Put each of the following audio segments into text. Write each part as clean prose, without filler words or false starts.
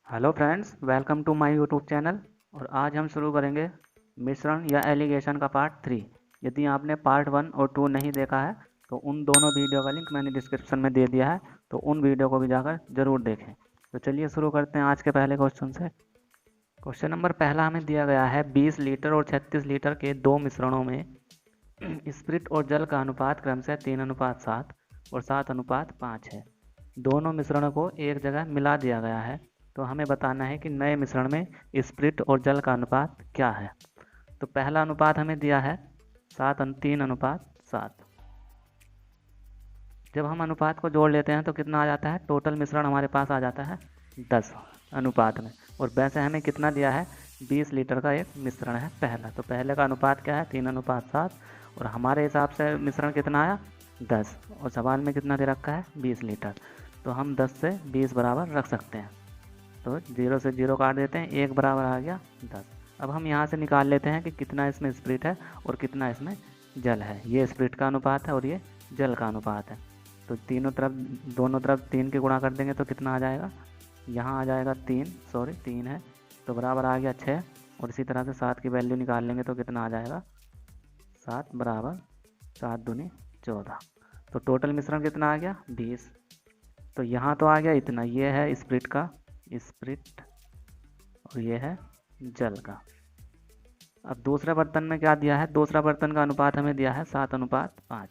Hello friends, welcome to my YouTube channel. और आज हम शुरू करेंगे मिश्रण या एलिगेशन का पार्ट 3। यदि आपने पार्ट 1 और 2 नहीं देखा है तो उन दोनों वीडियो का लिंक मैंने डिस्क्रिप्शन में दे दिया है, तो उन वीडियो को भी जाकर ज़रूर देखें। तो चलिए शुरू करते हैं आज के पहले क्वेश्चन से। क्वेश्चन नंबर पहला हमें दिया गया है 20 लीटर और 36 लीटर के दो मिश्रणों में स्प्रिट और जल का अनुपात क्रमशः 3:7 और 7:5 है। दोनों मिश्रणों को एक जगह मिला दिया गया है, तो हमें बताना है कि नए मिश्रण में स्प्रिट और जल का अनुपात क्या है। तो पहला अनुपात हमें दिया है 3:7। जब हम अनुपात को जोड़ लेते हैं तो कितना आ जाता है, टोटल मिश्रण हमारे पास आ जाता है 10 अनुपात में। और वैसे हमें कितना दिया है, 20 लीटर का एक मिश्रण है पहला, तो पहले का अनुपात क्या है 3:7। और हमारे हिसाब से मिश्रण कितना आया 10, और सवाल में कितना दे रखा है 20 लीटर, तो हम 10 से 20 बराबर रख सकते हैं। तो 0 से 0 काट देते हैं, 1 बराबर आ गया 10। अब हम यहाँ से निकाल लेते हैं कि कितना इसमें स्प्रिट है और कितना इसमें जल है। ये स्प्रिट का अनुपात है और ये जल का अनुपात है। तो दोनों तरफ 3 के गुणा कर देंगे तो कितना आ जाएगा, यहाँ आ जाएगा 3 है, तो बराबर आ गया 6। और इसी तरह से 7 की वैल्यू निकाल लेंगे तो कितना आ जाएगा 7 बराबर 7 दूनी 14। तो टोटल मिश्रण कितना आ गया 20। तो यहाँ तो आ गया इतना, ये है स्प्रिट का स्प्रिट और ये है जल का। अब दूसरे बर्तन में क्या दिया है, दूसरा बर्तन का अनुपात हमें दिया है 7:5।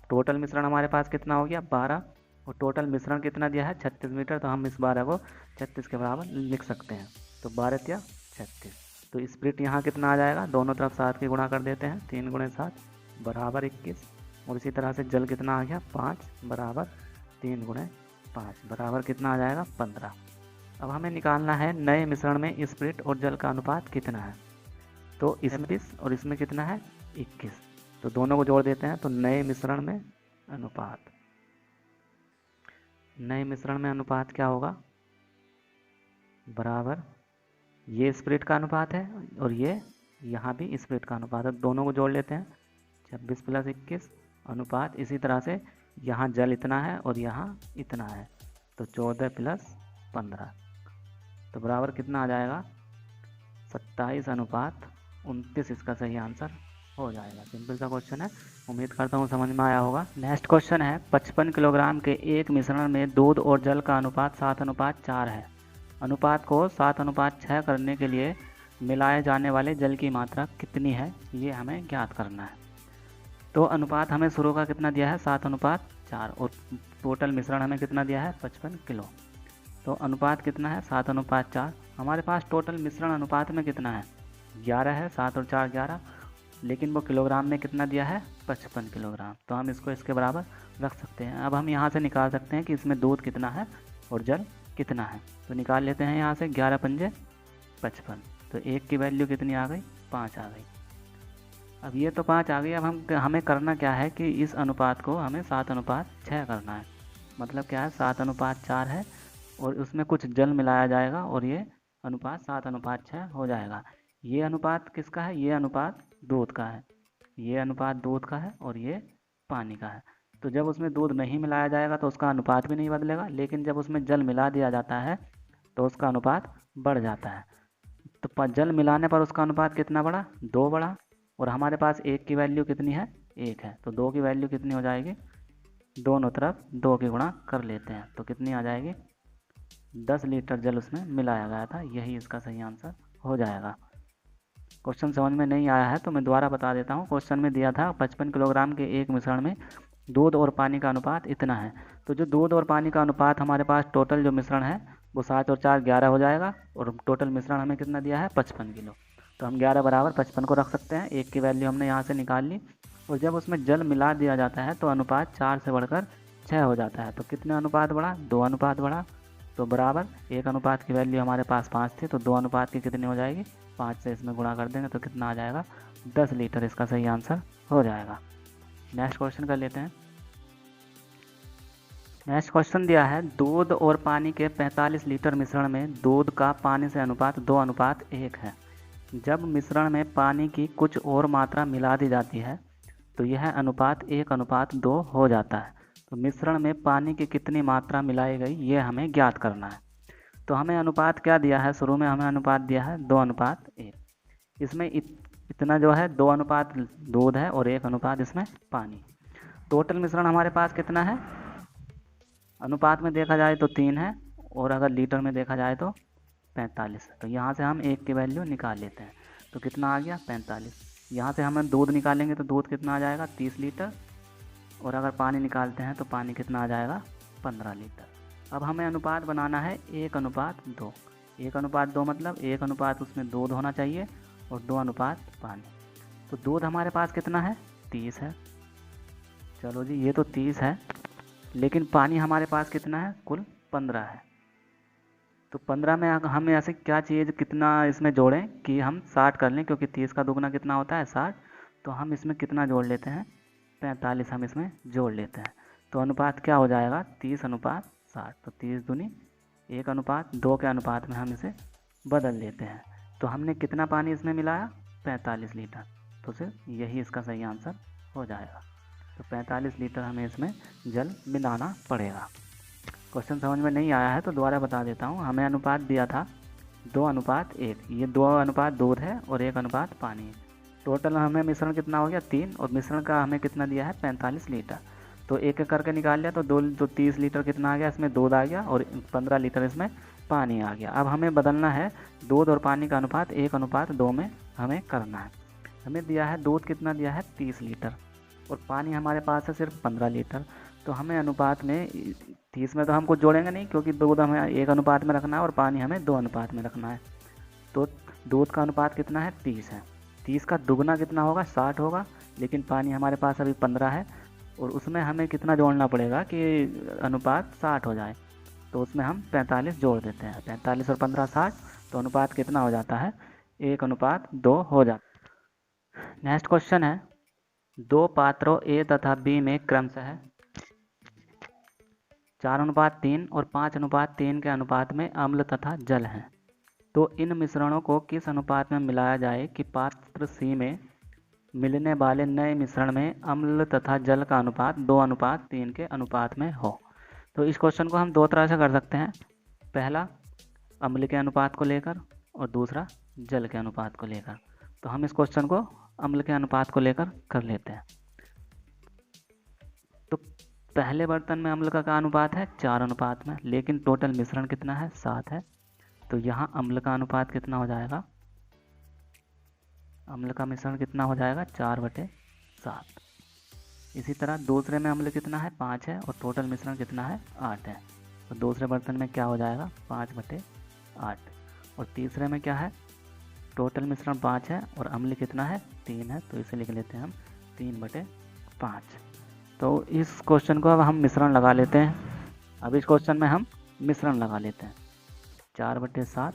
टोटल मिश्रण हमारे पास कितना हो गया 12, और टोटल मिश्रण कितना दिया है 36 मीटर, तो हम इस 12 को 36 के बराबर लिख सकते हैं। तो 12 या 36। तो स्प्रिट यहाँ कितना आ जाएगा, दोनों तरफ 7 की गुणा कर देते हैं, 3 गुणे 7 बराबर 21। और इसी तरह से जल कितना आ गया 5 बराबर 3 गुणे 5 बराबर कितना आ जाएगा 15। अब हमें निकालना है नए मिश्रण में स्प्रिट और जल का अनुपात कितना है। तो इसमें 20 और इसमें कितना है 21, तो दोनों को जोड़ देते हैं। तो नए मिश्रण में अनुपात क्या होगा, बराबर ये स्प्रिट का अनुपात है और ये यहाँ भी स्प्रिट का अनुपात है, दोनों को जोड़ लेते हैं। 26 + 21 अनुपात, इसी तरह से यहाँ जल इतना है और यहाँ इतना है, तो 14 + 15, तो बराबर कितना आ जाएगा 27:29। इसका सही आंसर हो जाएगा। सिंपल सा क्वेश्चन है, उम्मीद करता हूँ समझ में आया होगा। नेक्स्ट क्वेश्चन है 55 किलोग्राम के एक मिश्रण में दूध और जल का अनुपात 7:4 है। अनुपात को 7:6 करने के लिए मिलाए जाने वाले जल की मात्रा कितनी है, ये हमें ज्ञात करना है। तो अनुपात हमें शुरू का कितना दिया है 7:4, और टोटल मिश्रण हमें कितना दिया है 55 किलो। तो अनुपात कितना है 7:4। हमारे पास टोटल मिश्रण अनुपात में कितना है 11 है, 7 और 4 11, लेकिन वो किलोग्राम में कितना दिया है 55 किलोग्राम, तो हम इसको इसके बराबर रख सकते हैं। अब हम यहाँ से निकाल सकते हैं कि इसमें दूध कितना है और जल कितना है, तो निकाल लेते हैं यहाँ से 11 पंजे 55, तो 1 की वैल्यू कितनी आ गई 5 आ गई। अब ये तो 5 आ गई। अब हमें करना क्या है कि इस अनुपात को हमें 7:6 करना है। मतलब क्या है 7:4 है और उसमें कुछ जल मिलाया जाएगा और ये अनुपात 7:6 हो जाएगा। ये अनुपात किसका है, ये अनुपात दूध का है, ये अनुपात दूध का है और ये पानी का है। तो जब उसमें दूध नहीं मिलाया जाएगा तो उसका अनुपात भी नहीं बदलेगा, लेकिन जब उसमें जल मिला दिया जाता है तो उसका अनुपात बढ़ जाता है। तो जल मिलाने पर उसका अनुपात कितना बढ़ा 2 बढ़ा, और हमारे पास 1 की वैल्यू कितनी है 1 है, तो 2 की वैल्यू कितनी हो जाएगी, दोनों तरफ 2 की गुणा कर लेते हैं, तो कितनी आ जाएगी 10 लीटर जल उसमें मिलाया गया था, यही इसका सही आंसर हो जाएगा। क्वेश्चन समझ में नहीं आया है तो मैं दोबारा बता देता हूँ। क्वेश्चन में दिया था 55 किलोग्राम के एक मिश्रण में दूध और पानी का अनुपात इतना है। तो जो दूध और पानी का अनुपात हमारे पास टोटल जो मिश्रण है वो 7 और 4 11 हो जाएगा, और टोटल मिश्रण हमें कितना दिया है 55 किलो, तो हम 11 बराबर 55 को रख सकते हैं। 1 की वैल्यू हमने यहाँ से निकाल ली। और जब उसमें जल मिला दिया जाता है तो अनुपात 4 से बढ़कर 6 हो जाता है। तो कितने अनुपात बढ़ा 2 अनुपात बढ़ा, तो बराबर 1 अनुपात की वैल्यू हमारे पास 5 थी, तो 2 अनुपात की कितनी हो जाएगी 5 से इसमें गुणा कर देंगे तो कितना आ जाएगा 10 लीटर, इसका सही आंसर हो जाएगा। नेक्स्ट क्वेश्चन कर लेते हैं। नेक्स्ट क्वेश्चन दिया है दूध और पानी के 45 लीटर मिश्रण में दूध का पानी से अनुपात 2:1 है। जब मिश्रण में पानी की कुछ और मात्रा मिला दी जाती है तो यह अनुपात 1:2 हो जाता है। तो मिश्रण में पानी की कितनी मात्रा मिलाई गई ये हमें ज्ञात करना है। तो हमें अनुपात क्या दिया है, शुरू में हमें अनुपात दिया है 2:1। इसमें इतना जो है 2 अनुपात दूध है और 1 अनुपात इसमें पानी। टोटल मिश्रण हमारे पास कितना है, अनुपात में देखा जाए तो 3 है और अगर लीटर में देखा जाए तो 45। तो यहाँ से हम 1 की वैल्यू निकाल लेते हैं। तो कितना आ गया 45। यहाँ से हम दूध निकालेंगे तो दूध कितना आ जाएगा 30 लीटर, और अगर पानी निकालते हैं तो पानी कितना आ जाएगा 15 लीटर। अब हमें अनुपात बनाना है 1:2। 1:2 मतलब 1 अनुपात उसमें दूध होना चाहिए और 2 अनुपात पानी। तो दूध हमारे पास कितना है 30 है, चलो जी ये तो 30 है, लेकिन पानी हमारे पास कितना है कुल 15 है। तो 15 में हमें ऐसे क्या चीज़ कितना इसमें जोड़ें कि हम 60 कर लें, क्योंकि 30 का दुगना कितना होता है 60। तो हम इसमें कितना जोड़ लेते हैं 45 हम इसमें जोड़ लेते हैं। तो अनुपात क्या हो जाएगा 30:60। तो 30 दूनी 1:2 के अनुपात में हम इसे बदल लेते हैं। तो हमने कितना पानी इसमें मिलाया 45 लीटर। तो सिर्फ यही इसका सही आंसर हो जाएगा। तो 45 लीटर हमें इसमें जल मिलाना पड़ेगा। क्वेश्चन समझ में नहीं आया है तो दोबारा बता देता हूँ। हमें अनुपात दिया था 2:1, ये 2 अनुपात दूध है और 1 अनुपात पानी है। टोटल हमें मिश्रण कितना हो गया 3, और मिश्रण का हमें कितना दिया है 45 लीटर। तो एक एक करके निकाल लिया तो 30 लीटर कितना आ गया, इसमें दूध आ गया और 15 लीटर इसमें पानी आ गया। अब हमें बदलना है दूध और पानी का अनुपात 1:2 में हमें करना है। हमें दिया है दूध कितना दिया है 30 लीटर और पानी हमारे पास है सिर्फ 15 लीटर। तो हमें अनुपात में 30 में तो हम कुछ जोड़ेंगे नहीं, क्योंकि दूध हमें 1 अनुपात में रखना है और पानी हमें 2 अनुपात में रखना है। तो दूध का अनुपात कितना है 30 है। 30 का दुगना कितना होगा 60 होगा, लेकिन पानी हमारे पास अभी 15 है और उसमें हमें कितना जोड़ना पड़ेगा कि अनुपात 60 हो जाए। तो उसमें हम 45 जोड़ देते हैं। 45 और 15 60, तो अनुपात कितना हो जाता है 1:2 हो जाता है। नेक्स्ट क्वेश्चन है, 2 पात्रों ए तथा बी में क्रमशः 4:3 और 5:3 के अनुपात में अम्ल तथा जल हैं। तो इन मिश्रणों को किस अनुपात में मिलाया जाए कि पात्र सी में मिलने वाले नए मिश्रण में अम्ल तथा जल का अनुपात 2:3 के अनुपात में हो। तो इस क्वेश्चन को हम दो तरह से कर सकते हैं, पहला अम्ल के अनुपात को लेकर और दूसरा जल के अनुपात को लेकर। तो हम इस क्वेश्चन को अम्ल के अनुपात को लेकर कर लेते हैं। तो पहले बर्तन में अम्ल का अनुपात है 4 अनुपात में, लेकिन टोटल मिश्रण कितना है 7 है। तो यहाँ अम्ल का अनुपात कितना हो जाएगा, अम्ल का मिश्रण कितना हो जाएगा 4/7। इसी तरह दूसरे में अम्ल कितना है 5 है और टोटल मिश्रण कितना है 8 है। तो दूसरे बर्तन में क्या हो जाएगा 5/8। और तीसरे में क्या है, टोटल मिश्रण 5 है और अम्ल कितना है 3 है, तो इसे लिख लेते हैं हम 3/5। तो इस क्वेश्चन को अब हम मिश्रण लगा लेते हैं। अब इस क्वेश्चन में हम मिश्रण लगा लेते हैं, 4/7,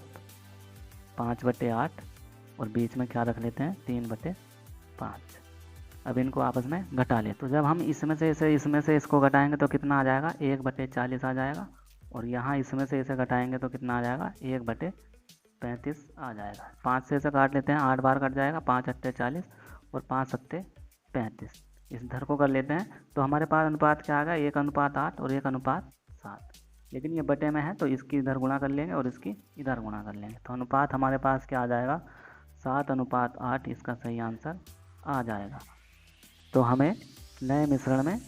5/8 और बीच में क्या रख लेते हैं 3/5। अब इनको आपस में घटा ले। तो जब हम इसमें से इसको घटाएंगे तो कितना आ जाएगा 1/40 आ जाएगा, और यहाँ इसमें से इसे घटाएंगे तो कितना आ जाएगा 1/35 आ जाएगा। 5 से इसे काट लेते हैं, 8 बार कट जाएगा, 5×8 = 40 और 5×7 = 35। इस धर को कर लेते हैं तो हमारे पास अनुपात क्या आ गया 1:8 और 1:7। लेकिन ये बटे में है तो इसकी इधर गुणा कर लेंगे और इसकी इधर गुणा कर लेंगे। तो अनुपात हमारे पास क्या आ जाएगा 7:8, इसका सही आंसर आ जाएगा। तो हमें नए मिश्रण में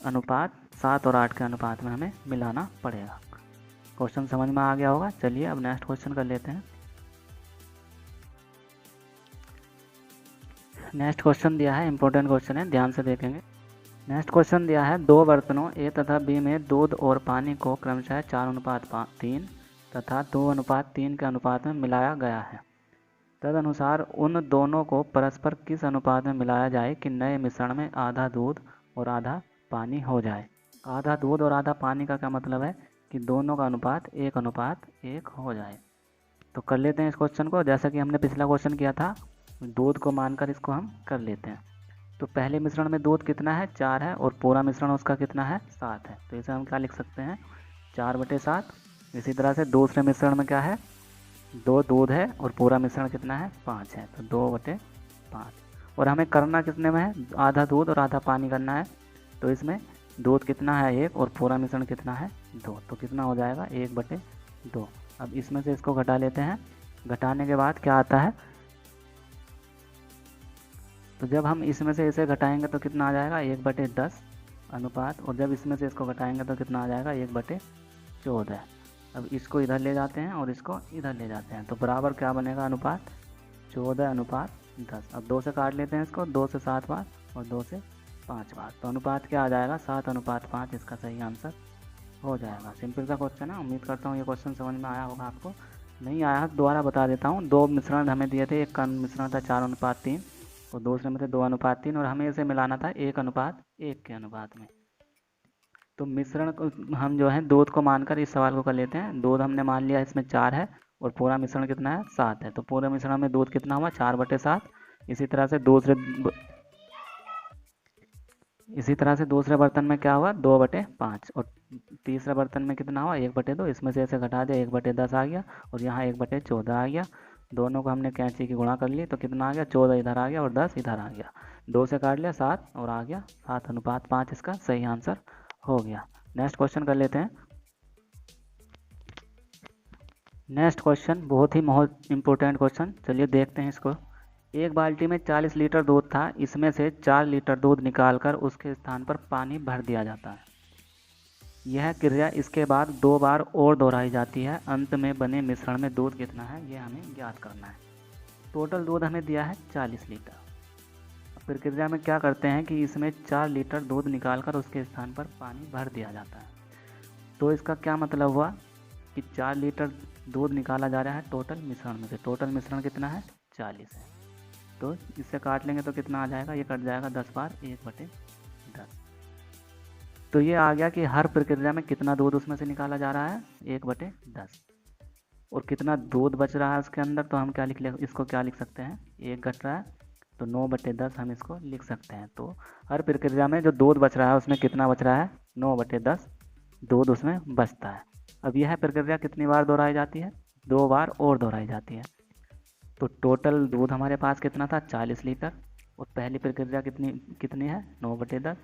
अनुपात 7 और 8 के अनुपात में हमें मिलाना पड़ेगा। क्वेश्चन समझ में आ गया होगा। चलिए अब नेक्स्ट क्वेश्चन कर लेते हैं। नेक्स्ट क्वेश्चन दिया है, इंपॉर्टेंट क्वेश्चन है, ध्यान से देखेंगे। नेक्स्ट क्वेश्चन दिया है, 2 बर्तनों ए तथा बी में दूध और पानी को क्रमशः 4:3 तथा 2:3 के अनुपात में मिलाया गया है। तदनुसार उन दोनों को परस्पर किस अनुपात में मिलाया जाए कि नए मिश्रण में आधा दूध और आधा पानी हो जाए। आधा दूध और आधा पानी का क्या मतलब है कि दोनों का अनुपात 1:1 हो जाए। तो कर लेते हैं इस क्वेश्चन को, जैसा कि हमने पिछला क्वेश्चन किया था, दूध को मानकर इसको हम कर लेते हैं। तो पहले मिश्रण में दूध कितना है 4 है और पूरा मिश्रण उसका कितना है 7 है। तो इसे हम क्या लिख सकते हैं 4/7। इसी तरह से दूसरे मिश्रण में क्या है 2 दूध है और पूरा मिश्रण कितना है 5 है, तो 2/5। और हमें करना कितने में है, आधा दूध और आधा पानी करना है। तो इसमें दूध कितना है 1 और पूरा मिश्रण कितना है 2, तो कितना हो जाएगा 1/2। अब इसमें से इसको घटा लेते हैं। घटाने के बाद क्या आता है, तो जब हम इसमें से इसे घटाएंगे तो कितना आ जाएगा 1/10 अनुपात, और जब इसमें से इसको घटाएंगे तो कितना आ जाएगा 1/14। अब इसको इधर ले जाते हैं और इसको इधर ले जाते हैं, तो बराबर क्या बनेगा अनुपात 14/10। अब 2 से काट लेते हैं इसको, 2 से 7 बार और 2 से 5 बार, तो अनुपात क्या आ जाएगा 7:5 इसका सही आंसर हो जाएगा। सिंपल सा क्वेश्चन है, उम्मीद करता हूँ ये क्वेश्चन समझ में आया होगा आपको। नहीं आया तो दोबारा बता देता हूँ। 2 मिश्रण हमें दिए थे, एक का मिश्रण था 4:3 और दूसरे में थे 2:3, और हमें इसे मिलाना था 1:1 के अनुपात में। तो मिश्रण को हम जो है दूध को मानकर इस सवाल को कर लेते हैं। दूध हमने मान लिया इसमें 4 है और पूरा मिश्रण कितना है 7 है, तो पूरे मिश्रण में दूध कितना हुआ 4/7। इसी तरह से दूसरे बर्तन में क्या हुआ 2/5, और तीसरे बर्तन में कितना हुआ 1/2। इसमें से ऐसे घटा दिया 1/10 आ गया और यहाँ 1/14 आ गया। दोनों को हमने कैंची की गुणा कर ली तो कितना आ गया 14 इधर आ गया और 10 इधर आ गया। 2 से काट लिया 7 और आ गया 7:5 इसका सही आंसर हो गया। नेक्स्ट क्वेश्चन कर लेते हैं। नेक्स्ट क्वेश्चन बहुत ही इम्पोर्टेंट क्वेश्चन, चलिए देखते हैं इसको। एक बाल्टी में 40 लीटर दूध था, इसमें से 4 लीटर दूध निकालकर उसके स्थान पर पानी भर दिया जाता है। यह क्रिया इसके बाद 2 बार और दोहराई जाती है। अंत में बने मिश्रण में दूध कितना है यह हमें ज्ञात करना है। टोटल दूध हमें दिया है 40 लीटर। फिर क्रिया में क्या करते हैं कि इसमें 4 लीटर दूध निकालकर उसके स्थान पर पानी भर दिया जाता है। तो इसका क्या मतलब हुआ कि 4 लीटर दूध निकाला जा रहा है टोटल मिश्रण में से। टोटल मिश्रण कितना है 40 है, तो इससे काट लेंगे तो कितना आ जाएगा, ये कट जाएगा 10 बार 1/10। तो ये आ गया कि हर प्रक्रिया में कितना दूध उसमें से निकाला जा रहा है 1/10, और कितना दूध बच रहा है उसके अंदर, तो हम क्या इसको क्या लिख सकते हैं 1 घट रहा है तो 9/10 हम इसको लिख सकते हैं। तो हर प्रक्रिया में जो दूध बच रहा है उसमें कितना बच रहा है 9/10 दूध उसमें बचता है। अब यह प्रक्रिया कितनी बार दोहराई जाती है 2 बार और दोहराई जाती है। तो टोटल दूध हमारे पास कितना था 40 लीटर, और पहली प्रक्रिया कितनी है 9/10,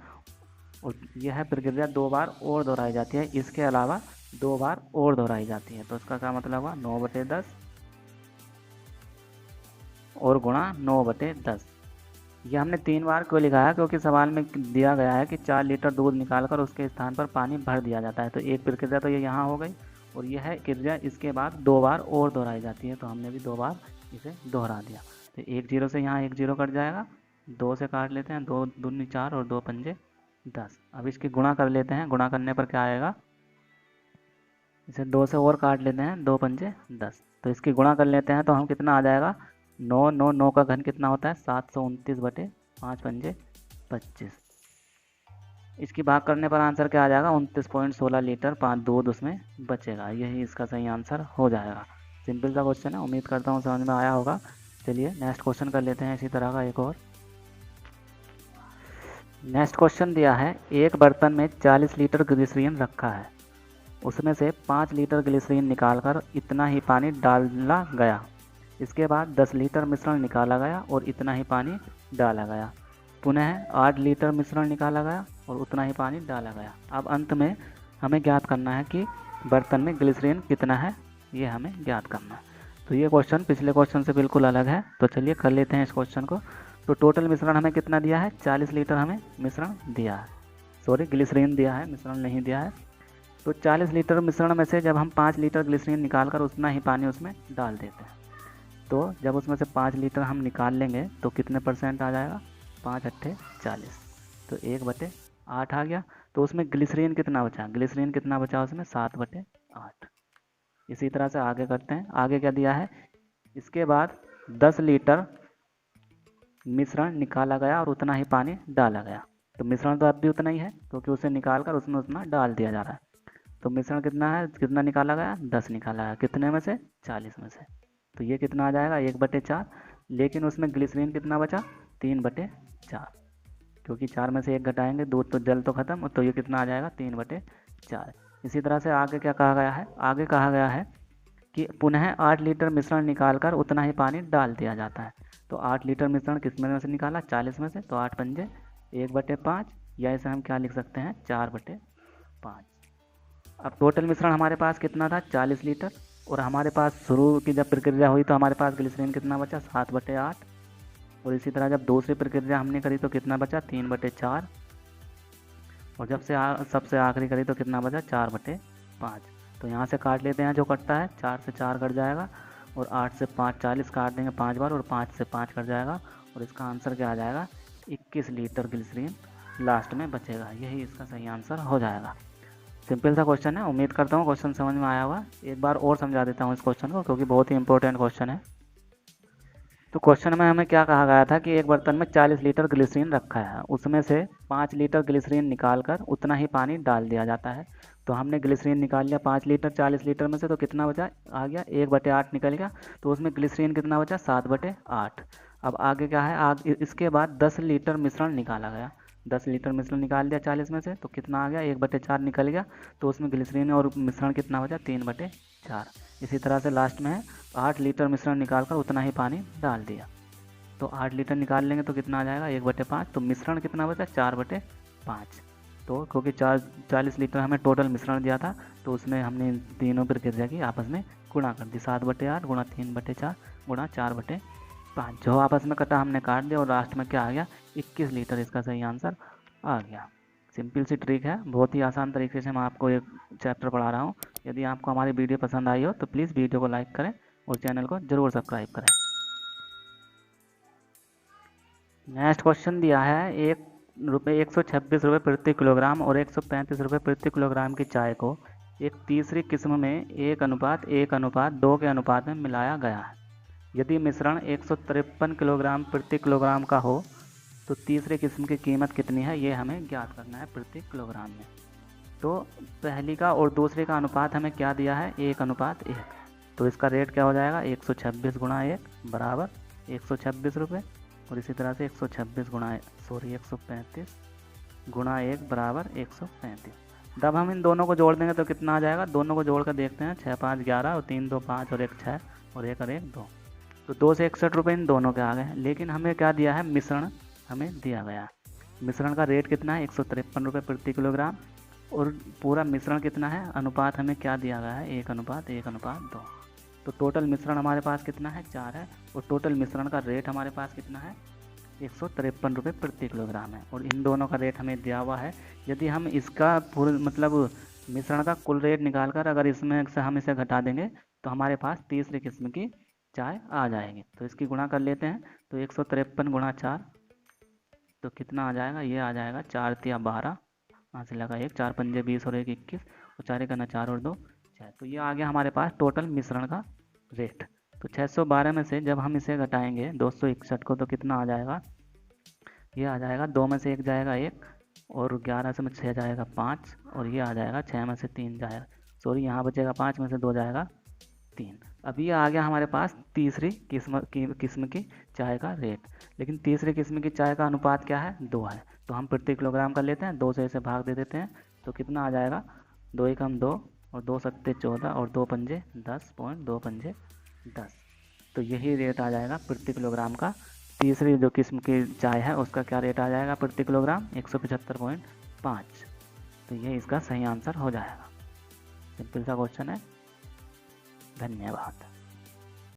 और यह प्रक्रिया 2 बार और दोहराई जाती है। इसके अलावा 2 बार और दोहराई जाती है, तो इसका क्या मतलब हुआ 9/10 और गुणा 9/10। यह हमने 3 बार क्यों लिखा है, क्योंकि सवाल में दिया गया है कि 4 लीटर दूध निकालकर उसके स्थान पर पानी भर दिया जाता है। तो एक प्रक्रिया तो ये यहाँ हो गई, और यह क्रिया इसके बाद 2 बार और दोहराई जाती है, तो हमने भी 2 बार इसे दोहरा दिया। तो 1 0 से यहाँ 1 0 कट जाएगा, 2 से काट लेते हैं, 2 दूनी 4 और 2 पंजे 10। अब इसकी गुणा कर लेते हैं, गुणा करने पर क्या आएगा, इसे 2 से और काट लेते हैं, 2 पंजे 10। तो इसकी गुणा कर लेते हैं तो हम कितना आ जाएगा 9 9 9 का घन कितना होता है 729/5 पंजे 25। इसकी भाग करने पर आंसर क्या आ जाएगा 29.16 लीटर 5 दूध उसमें बचेगा। यही इसका सही आंसर हो जाएगा। सिंपल सा क्वेश्चन है, उम्मीद करता हूँ समझ में आया होगा। चलिए नेक्स्ट क्वेश्चन कर लेते हैं इसी तरह का एक और। नेक्स्ट क्वेश्चन दिया है, एक बर्तन में 40 लीटर ग्लिसरीन रखा है, उसमें से 5 लीटर ग्लिसरीन निकालकर इतना ही पानी डाला गया। इसके बाद 10 लीटर मिश्रण निकाला गया और इतना ही पानी डाला गया। पुनः 8 लीटर मिश्रण निकाला गया और उतना ही पानी डाला गया। अब अंत में हमें ज्ञात करना है कि बर्तन में ग्लिसरीन कितना है, ये हमें ज्ञात करना है। तो ये क्वेश्चन पिछले क्वेश्चन से बिल्कुल अलग है, तो चलिए कर लेते हैं इस क्वेश्चन को। तो टोटल मिश्रण हमें कितना दिया है 40 लीटर हमें मिश्रण दिया है, सॉरी ग्लिसरीन दिया है, मिश्रण नहीं दिया है। तो 40 लीटर मिश्रण में से जब हम 5 लीटर ग्लिसरीन निकाल कर उतना ही पानी उसमें डाल देते हैं, तो जब उसमें से 5 लीटर हम निकाल लेंगे तो कितने % आ जाएगा 5 8 40, तो 1/8 आ गया। तो उसमें ग्लिसरीन कितना बचा, ग्लिसरीन कितना बचा उसमें 7/8। इसी तरह से आगे करते हैं। आगे क्या दिया है, इसके बाद 10 लीटर मिश्रण निकाला गया और उतना ही पानी डाला गया। तो मिश्रण तो अब भी उतना ही है क्योंकि उसे निकाल कर उसमें उतना डाल दिया जा रहा है। तो मिश्रण कितना है, कितना निकाला गया 10 निकाला गया, कितने में से 40 में से, तो ये कितना आ जाएगा 1/4। लेकिन उसमें ग्लिसरीन कितना बचा 3/4, क्योंकि 4 में से 1 घटाएंगे, दूध तो जल तो खत्म, तो ये कितना आ जाएगा 3/4। इसी तरह से आगे क्या कहा गया है, आगे कहा गया है कि पुनः 8 लीटर मिश्रण निकालकर उतना ही पानी डाल दिया जाता है। तो 8 लीटर मिश्रण किस में से निकाला 40 में से, तो 8 पंजे 1/5, या इसे हम क्या लिख सकते हैं 4/5। अब टोटल मिश्रण हमारे पास कितना था 40 लीटर, और हमारे पास शुरू की जब प्रक्रिया हुई तो हमारे पास ग्लिसरीन कितना बचा 7/8। और इसी तरह जब दूसरी प्रक्रिया हमने करी तो कितना बचा 3/4। और जब से सबसे आखिरी करी तो कितना बचा 4/5। तो यहाँ से काट लेते हैं, जो कटता है 4 से 4 कट जाएगा और 8 से 5 40 काट देंगे 5 बार और 5 से 5 कट जाएगा। और इसका आंसर क्या आ जाएगा 21 लीटर ग्लिसरीन लास्ट में बचेगा। यही इसका सही आंसर हो जाएगा। सिंपल सा क्वेश्चन है, उम्मीद करता हूँ क्वेश्चन समझ में आया होगा। एक बार और समझा देता हूँ इस क्वेश्चन को क्योंकि बहुत ही इंपॉर्टेंट क्वेश्चन है। तो क्वेश्चन में हमें क्या कहा गया था कि एक बर्तन में 40 लीटर ग्लिसरीन रखा है, उसमें से 5 लीटर ग्लिसरीन निकालकर उतना ही पानी डाल दिया जाता है। तो हमने ग्लिसरीन निकाल लिया 5 लीटर 40 लीटर में से, तो कितना बचा आ गया 1/8 निकल गया। तो उसमें ग्लिसरीन कितना बचा 7/8। अब आगे क्या है, इसके बाद 10 लीटर मिश्रण निकाला गया। 10 लीटर मिश्रण निकाल दिया 40 में से, तो कितना आ गया 1/4 निकल गया। तो उसमें ग्लिसरीन और मिश्रण कितना बचा 3/4। इसी तरह से लास्ट में है 8 लीटर मिश्रण निकालकर उतना ही पानी डाल दिया। तो 8 लीटर निकाल लेंगे तो कितना आ जाएगा 1/5। तो मिश्रण कितना बचा 4/5। तो क्योंकि 40 लीटर हमें टोटल मिश्रण दिया था, तो उसमें हमने इन तीनों प्रक्रिया की आपस में गुणा कर दी। 7/8 गुणा 3/4 गुणा 4/5। जो आपस में कटा हमने काट दिया और लास्ट में क्या आ गया 21 लीटर। इसका सही आंसर आ गया। सिंपल सी ट्रिक है, बहुत ही आसान तरीके से मैं आपको एक चैप्टर पढ़ा रहा हूँ। यदि आपको हमारी वीडियो पसंद आई हो तो प्लीज़ वीडियो को लाइक करें और चैनल को ज़रूर सब्सक्राइब करें। नेक्स्ट क्वेश्चन दिया है, 126 रुपये प्रति किलोग्राम और 135 रुपये प्रति किलोग्राम की चाय को एक तीसरी किस्म में 1:1:2 के अनुपात में मिलाया गया है। यदि मिश्रण 153 किलोग्राम प्रति किलोग्राम का हो तो तीसरी किस्म की कीमत कितनी है, ये हमें ज्ञात करना है प्रति किलोग्राम में। तो पहली का और दूसरे का अनुपात हमें क्या दिया है 1:1। तो इसका रेट क्या हो जाएगा 126 गुणा 1 बराबर 126 रुपये। और इसी तरह से 135 गुणा 1 बराबर 135। जब हम इन दोनों को जोड़ देंगे तो कितना आ जाएगा, दोनों को जोड़ कर देखते हैं 6 5 11 और 3 2 5 और 1 6 और 1 और 1 2। तो 2 से 61 रुपये इन दोनों के आ गए। लेकिन हमें क्या दिया है, मिश्रण हमें दिया गया है। मिश्रण का रेट कितना है 153 रुपये प्रति किलोग्राम और पूरा मिश्रण कितना है, अनुपात हमें क्या दिया गया है 1:1:2। तो टोटल मिश्रण हमारे पास कितना है 4 है और टोटल मिश्रण का रेट हमारे पास कितना है 153 रुपये प्रति किलोग्राम है। और इन दोनों का रेट हमें दिया हुआ है। यदि हम इसका पूरा मतलब मिश्रण का कुल रेट निकाल कर अगर इसमें से हम इसे घटा देंगे तो हमारे पास तीसरी किस्म की चाय आ जाएगी। तो इसकी गुणा कर लेते हैं। तो 153 गुणा 4 तो कितना आ जाएगा, ये आ जाएगा 4 तिया 12, यहाँ से लगा 1 4 पंजे 20 और 1 21 और 4 1 4 और 2 6। तो ये आ गया हमारे पास टोटल मिश्रण का रेट। तो 612 में से जब हम इसे घटाएंगे 261 को तो कितना आ जाएगा, ये आ जाएगा 2 में से 1 जाएगा 1 और 11 से में 6 जाएगा 5 और ये आ जाएगा 6 में से 3 जाएगा, सॉरी यहाँ बचेगा 5 में से 2 जाएगा 3। अब ये आ गया हमारे पास तीसरी किस्म की चाय का रेट। लेकिन तीसरी किस्म की चाय का अनुपात क्या है 2 है। तो हम प्रति किलोग्राम कर लेते हैं, 2 से इसे भाग दे देते हैं। तो कितना आ जाएगा 2 एकम 2 और 2 सत्ते 14 और 2 पंजे 10.2 पंजे 10। तो यही रेट आ जाएगा प्रति किलोग्राम का। तीसरी जो किस्म की चाय है उसका क्या रेट आ जाएगा प्रति किलोग्राम 175.5। तो ये इसका सही आंसर हो जाएगा। सिंपल सा क्वेश्चन है। धन्यवाद।